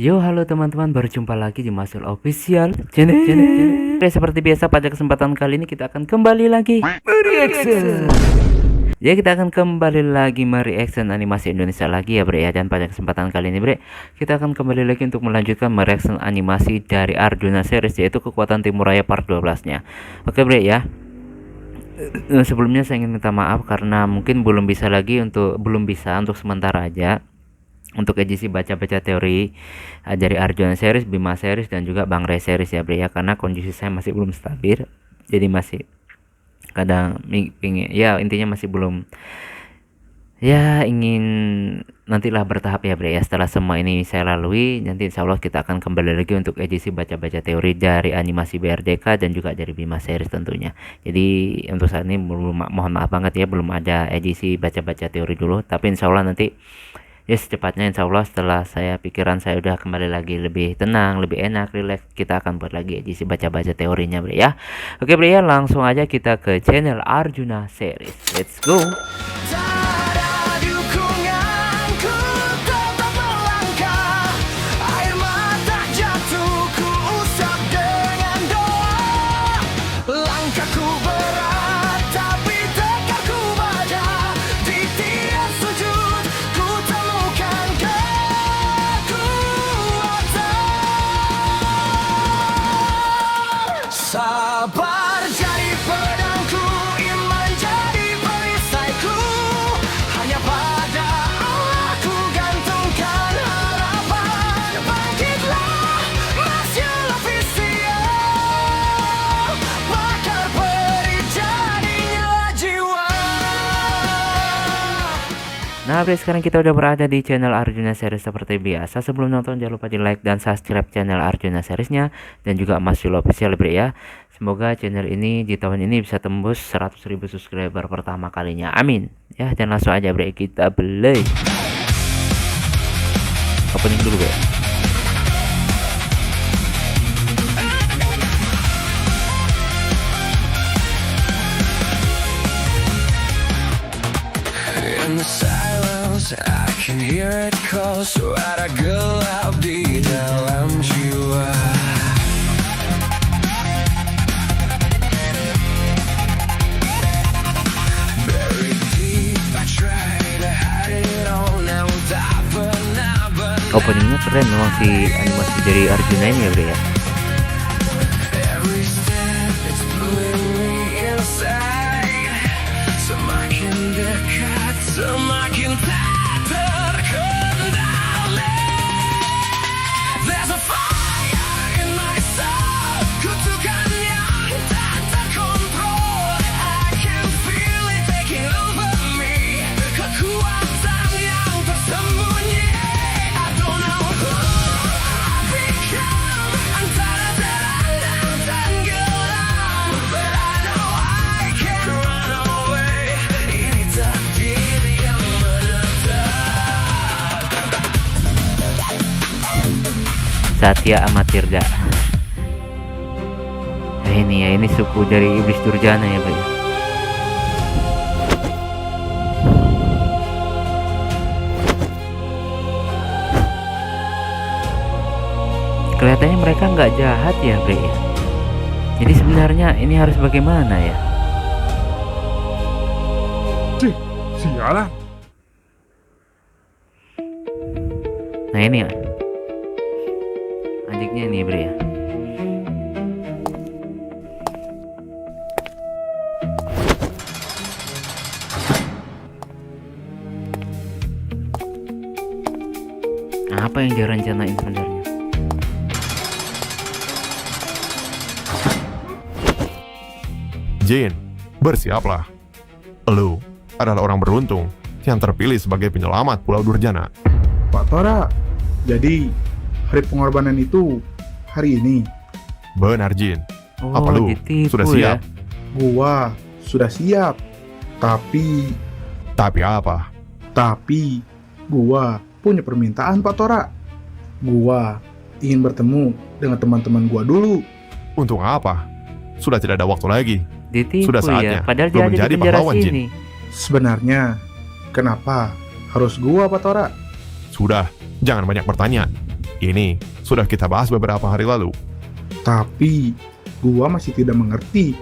Yo, halo teman-teman, berjumpa lagi di Masul Official channel. Seperti biasa, pada kesempatan kali ini kita akan kembali lagi mereaction. Ya, kita akan kembali lagi mereaction animasi Indonesia lagi ya, Bre ya. Dan pada kesempatan kali ini, Bre, kita akan kembali lagi untuk melanjutkan mereaction animasi dari Arjuna series, yaitu Kekuatan Timuraya part 12-nya. Oke, Bre ya. Sebelumnya saya ingin minta maaf karena mungkin belum bisa untuk sementara aja untuk edisi baca-baca teori dari Arjuna series, Bima series, dan juga Bang Ray series ya, Bre ya, karena kondisi saya masih belum stabil, jadi masih kadang pingin ya, intinya masih belum, ya ingin nantilah bertahap ya, Bre ya. Setelah semua ini saya lalui, nanti insya Allah kita akan kembali lagi untuk edisi baca-baca teori dari animasi BRDK dan juga dari Bima series tentunya. Jadi untuk saat ini belum, mohon maaf banget ya, belum ada edisi baca-baca teori dulu, tapi insya Allah nanti ya secepatnya, insya Allah setelah pikiran saya udah kembali lagi lebih tenang, lebih enak, relax, kita akan buat lagi edisi baca-baca teorinya, Bre ya. Oke, Bre ya, langsung aja kita ke channel Arjuna series. Let's go. Sabar jadi pedangku, iman jadi perisaiku. Hanya pada Allah ku gantungkan harapan. Bangkitlah, Masyul Official, bakar peri jadinya jiwa. Nah, Bre, sekarang kita udah berada di channel Arjuna series seperti biasa. Sebelum nonton jangan lupa di like dan subscribe channel Arjuna seriesnya dan juga Masyul Official, Bre ya. Semoga channel ini di tahun ini bisa tembus 100.000 subscriber pertama kalinya. Amin. Ya, dan langsung aja, Bre, kita play. Opening dulu, Bre. In the silence, I can hear it call. Suara gelap di dalam jiwa. Buried deep, I try to hide it all now. Tak pernah Openingnya keren memang si animasi dari Arjuna ini ya, Bre ya. every step it's pulling me inside. Semakin dekat, semakin tak terkendali. There's a fire in my soul, kutukan yang tak terkontrol. I can feel it taking over me, kekuatan yang tersembunyi. I don't know who I've become, antara terang dan tenggelam, but I know I can run away. Ini takdir yang menetap. Satya Amatirda. Nah, ini ya, ini suku dari iblis Durjana ya, Bre. Kelihatannya mereka nggak jahat ya, Bre ya. Jadi sebenarnya ini harus bagaimana ya? Sialan. Nah, ini ya, adiknya nih, Bre ya. Apa yang dia rencanain sebenarnya? Jin, bersiaplah. Lu adalah orang beruntung yang terpilih sebagai penyelamat Pulau Durjana. Pak Tora, jadi hari pengorbanan itu hari ini. Benar, Jin. Oh, Apa lu ditipu sudah ya? siap? Gua sudah siap. Tapi Apa? gua punya permintaan, Pak Tora. Gua ingin bertemu dengan teman-teman gua dulu. Untuk apa? Sudah tidak ada waktu lagi. Ditipu Sudah saatnya ya, padahal lu dia ada di menjadi penjara pahlawan, Jin. sini. Sebenarnya, kenapa harus gua, Pak Tora? Sudah, jangan banyak bertanya. Ini sudah kita bahas beberapa hari lalu. Tapi, gua masih tidak mengerti.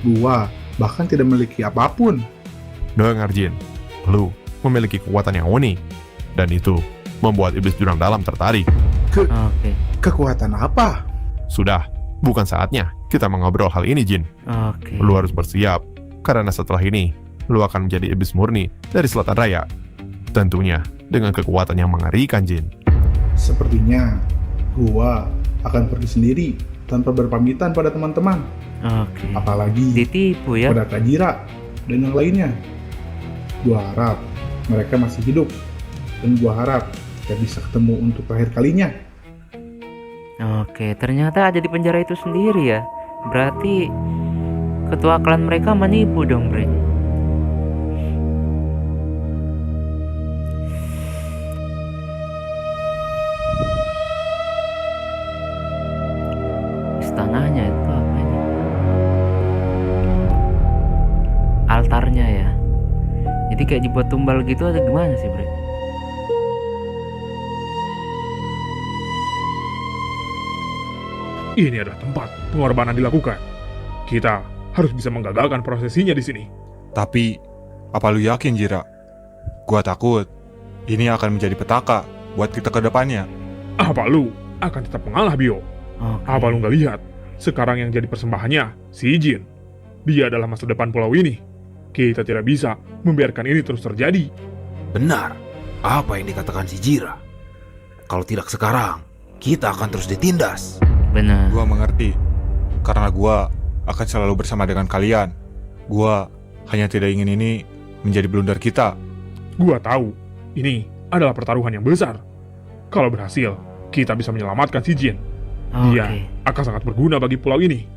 Gua bahkan tidak memiliki apapun. Dengar Jin, lu memiliki kekuatan yang unik. Dan itu membuat iblis jurang dalam tertarik. Oke. Kekuatan apa? Sudah, bukan saatnya kita mengobrol hal ini Jin. Oke. Lu harus bersiap, karena setelah ini, lu akan menjadi iblis murni dari Selatan Raya. Tentunya dengan kekuatan yang mengerikan Jin. Sepertinya, gua akan pergi sendiri tanpa berpamitan pada teman-teman. Oke. Apalagi Ditipu ya. pada Kajira dan yang lainnya. Gua harap mereka masih hidup. Dan gua harap kita bisa ketemu untuk terakhir kalinya. Oke, ternyata ada di penjara itu sendiri ya. Berarti ketua klan mereka menipu dong, Bre. Istananya itu apa ini? Altarnya ya. Jadi kayak dibuat tumbal gitu atau gimana sih, Bre? Ini adalah tempat pengorbanan dilakukan. Kita harus bisa menggagalkan prosesinya di sini. Tapi, apa lu yakin, Jira? Gua takut ini akan menjadi petaka buat kita ke depannya. Apa lu akan tetap mengalah, Bio? Oke. Apa lu nggak lihat? Sekarang yang jadi persembahannya si Jin. Dia adalah masa depan pulau ini. Kita tidak bisa membiarkan ini terus terjadi. Benar, apa yang dikatakan si Jira. Kalau tidak sekarang, kita akan terus ditindas. Benar. Gua mengerti, karena gua akan selalu bersama dengan kalian. Gua hanya tidak ingin ini menjadi blunder kita. Gua tahu, ini adalah pertaruhan yang besar. Kalau berhasil, kita bisa menyelamatkan si Jin. Dia Oke. akan sangat berguna bagi pulau ini.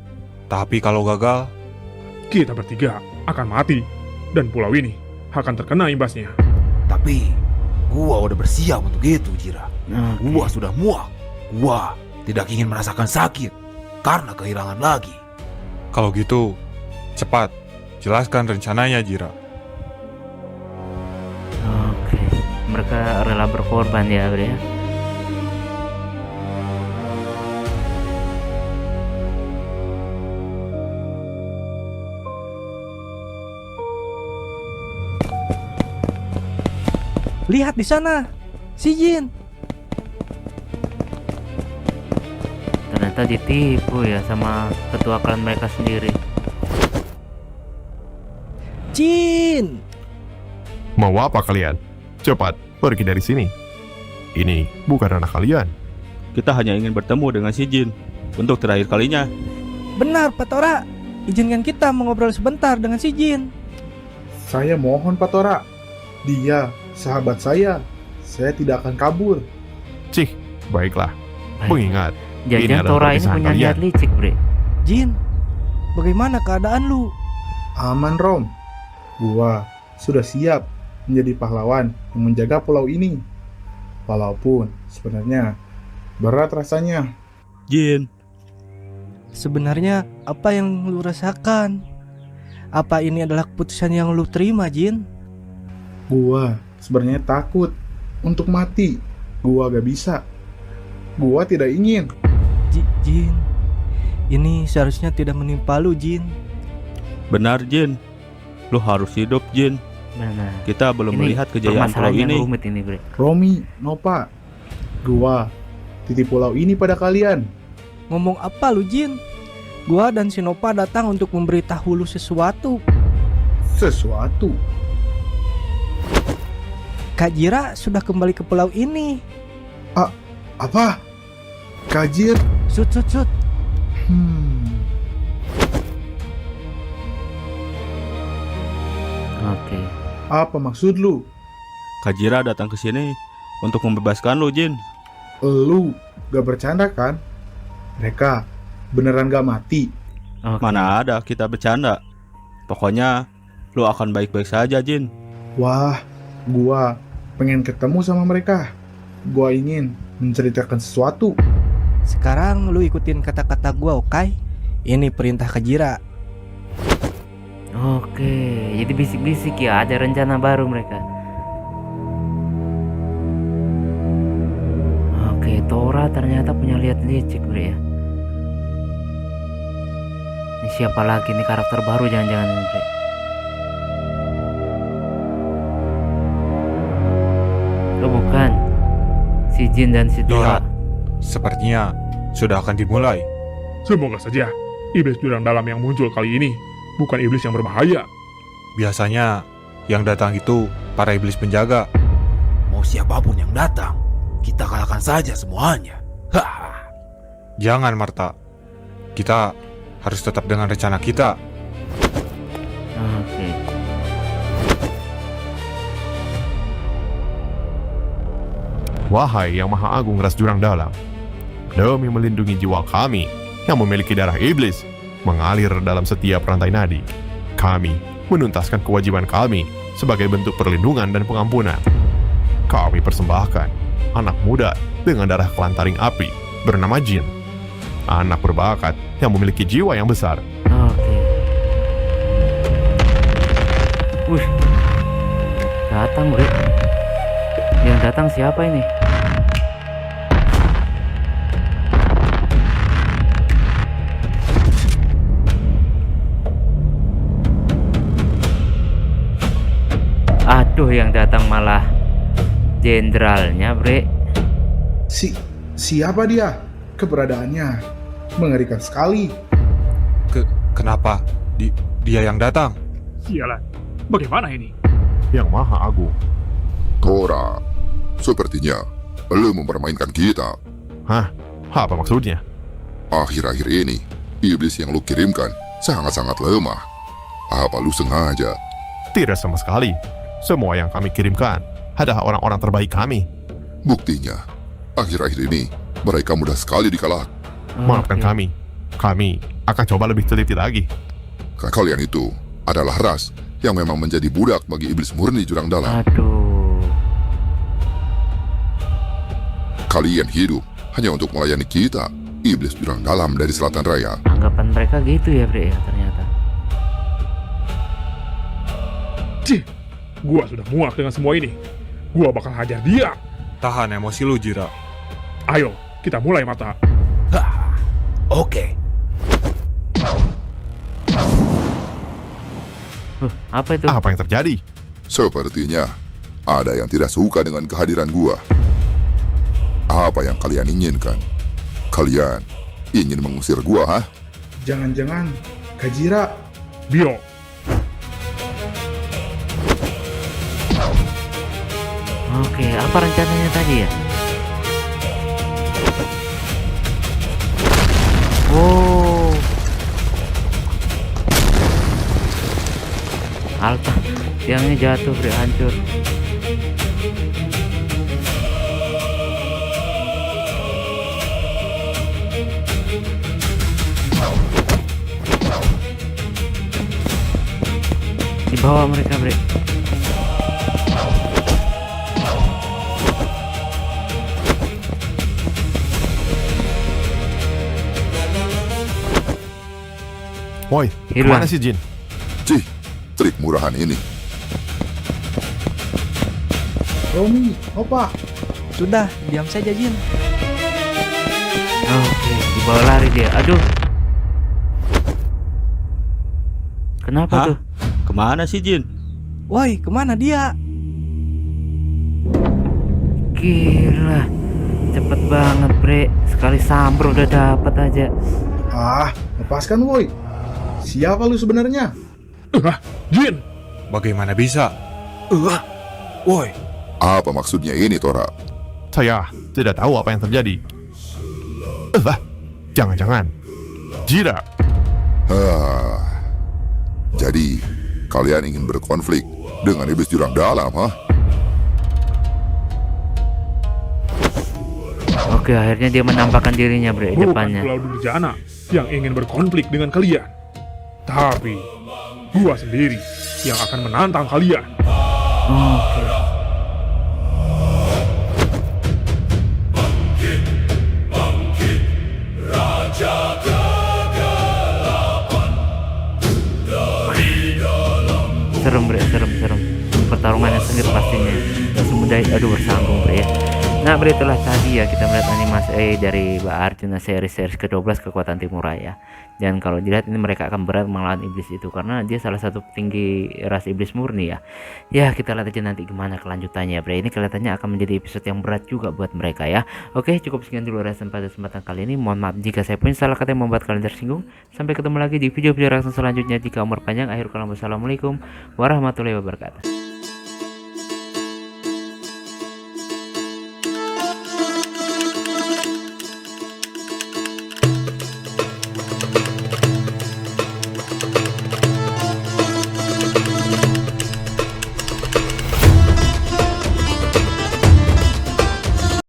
Tapi kalau gagal, Kita bertiga akan mati, dan pulau ini akan terkena imbasnya. Tapi, gua udah bersiap untuk itu, Jira. Oke. Gua sudah muak. Gua tidak ingin merasakan sakit karena kehilangan lagi. kalau gitu, cepat jelaskan rencananya, Jira. Oke. Mereka rela berkorban ya, Bre. Ya? Lihat di sana, si Jin. Ternyata ditipu ya sama ketua klan mereka sendiri. Jin. Mau apa kalian? Cepat, pergi dari sini. Ini bukan ranah kalian. Kita hanya ingin bertemu dengan si Jin untuk terakhir kalinya. Benar, Patora. Izinkan kita mengobrol sebentar dengan si Jin. Saya mohon Patora. Dia sahabat saya. Saya tidak akan kabur. Cih, baiklah. Baik. Mengingat, ini Jangan adalah Tora ini perpisahan punya kalian. niat licik, Bre. Jin, bagaimana keadaan lu? Aman, Rom. Gua sudah siap menjadi pahlawan yang menjaga pulau ini. Walaupun sebenarnya berat rasanya. Jin, Sebenarnya apa yang lu rasakan? Apa ini adalah keputusan yang lu terima, Jin? Gua sebenarnya takut untuk mati. Gua gak bisa. Gua tidak ingin. Jin, ini seharusnya tidak menimpa lu, Jin. benar Jin. Lu harus hidup, Jin. Benar. Kita belum Ini melihat kejayaan pulau permasalahan yang ini. rumit ini, Bre. Romi, Nopa, gua titip pulau ini pada kalian. Ngomong apa lu, Jin? Gua dan Sinopa datang untuk memberitahu lu sesuatu. Sesuatu. Kak Jira sudah kembali ke pulau ini. Apa? Kajir? Sut. Oke. Apa maksud lu? Kajira datang ke sini untuk membebaskan lu, Jin. Lu gak bercanda kan? Mereka beneran gak mati. Oke. Mana ada kita bercanda. Pokoknya lu akan baik-baik saja, Jin. Wah, gua pengen ketemu sama mereka. Gua ingin menceritakan sesuatu. Sekarang lu ikutin kata-kata gua, oke? Ini perintah Kak Jira. Oke, jadi bisik-bisik ya, ada rencana baru mereka. Oke, Tora ternyata punya lihat licik bre ya. Ini siapa lagi nih karakter baru jangan-jangan ini bre? Oh bukan, si Jin dan si Tora. Lihat, sepertinya sudah akan dimulai. Semoga saja iblis jurang dalam yang muncul kali ini bukan iblis yang berbahaya. Biasanya yang datang itu para iblis penjaga. Mau siapapun yang datang, kita kalahkan saja semuanya. Haha. Jangan Marta, kita harus tetap dengan rencana kita. Oke. Wahai yang maha agung ras jurang dalam, demi melindungi jiwa kami yang memiliki darah iblis mengalir dalam setiap rantai nadi, kami menuntaskan kewajiban kami sebagai bentuk perlindungan dan pengampunan. Kami persembahkan anak muda dengan darah kelantaring api bernama Jin, anak berbakat yang memiliki jiwa yang besar. Oke. Wih, datang bre. Yang datang siapa ini? Aduh, yang datang malah jenderalnya bre. Siapa dia? Keberadaannya mengerikan sekali. Kenapa dia yang datang? Sialan, bagaimana ini? Yang maha agung. Tora, sepertinya lu mempermainkan kita. Hah? Apa maksudnya? Akhir-akhir ini, iblis yang lu kirimkan sangat-sangat lemah. Apa lu sengaja? Tidak sama sekali. Semua yang kami kirimkan adalah orang-orang terbaik kami. Buktinya, akhir-akhir ini mereka mudah sekali dikalahkan. Maafkan Oke. kami. Kami akan coba lebih teliti lagi. Kalian itu adalah ras yang memang menjadi budak bagi iblis murni jurang dalam. Aduh. Kalian hidup hanya untuk melayani kita, iblis jurang dalam dari selatan raya. Anggapan mereka gitu ya bre ya ternyata. Cih, gua sudah muak dengan semua ini. Gua bakal hajar dia. Tahan emosi lu Jira. Ayo, kita mulai Mata. Oke. Apa itu? Apa yang terjadi? Sepertinya ada yang tidak suka dengan kehadiran gua. Apa yang kalian inginkan? Kalian ingin mengusir gua, hah? Jangan-jangan Kajira. Bio, Oke, apa rencananya tadi ya? Oh. Alta, tiangnya jatuh bre, hancur. Dibawa mereka bre. Woi, Hilang. kemana sih Jin? Cih, trik murahan ini. Romi, Opa. Sudah, diam saja Jin. Oke, dibawa lari dia. Aduh. Kenapa Hah? tuh? Kemana sih Jin? Woi, kemana dia? Gila, cepet banget bre. Sekali sambar udah dapat aja. Ah, lepaskan woi. Siapa lu sebenarnya? Jin, Bagaimana bisa? Woi, Apa maksudnya ini, Tora? Saya tidak tahu apa yang terjadi. Jangan-jangan Jira. Jadi, kalian ingin berkonflik dengan iblis jurang dalam, hah? Oke, akhirnya dia menampakkan dirinya bre bukan depannya. Pulau Durjana yang ingin berkonflik dengan kalian. Tapi, gua sendiri yang akan menantang kalian. Oke. Serem bre, serem. Pertarungannya sengit pastinya. Gak semudah, aduh bersanggung bre ya. Nah, beritulah tadi ya kita melihat animasi dari Arjuna series ke-12 kekuatan Timur Raya. Dan kalau dilihat ini mereka akan berat melawan iblis itu karena dia salah satu petinggi ras iblis murni ya. Ya, kita lihat aja nanti gimana kelanjutannya, Bre. Ini kelihatannya akan menjadi episode yang berat juga buat mereka ya. Oke, cukup sekian dulu reaction pada kesempatan kali ini. Mohon maaf jika saya punya salah kata yang membuat kalian tersinggung. Sampai ketemu lagi di video-video reaction selanjutnya. Jika umur panjang, akhir kalam, wassalamualaikum warahmatullahi wabarakatuh.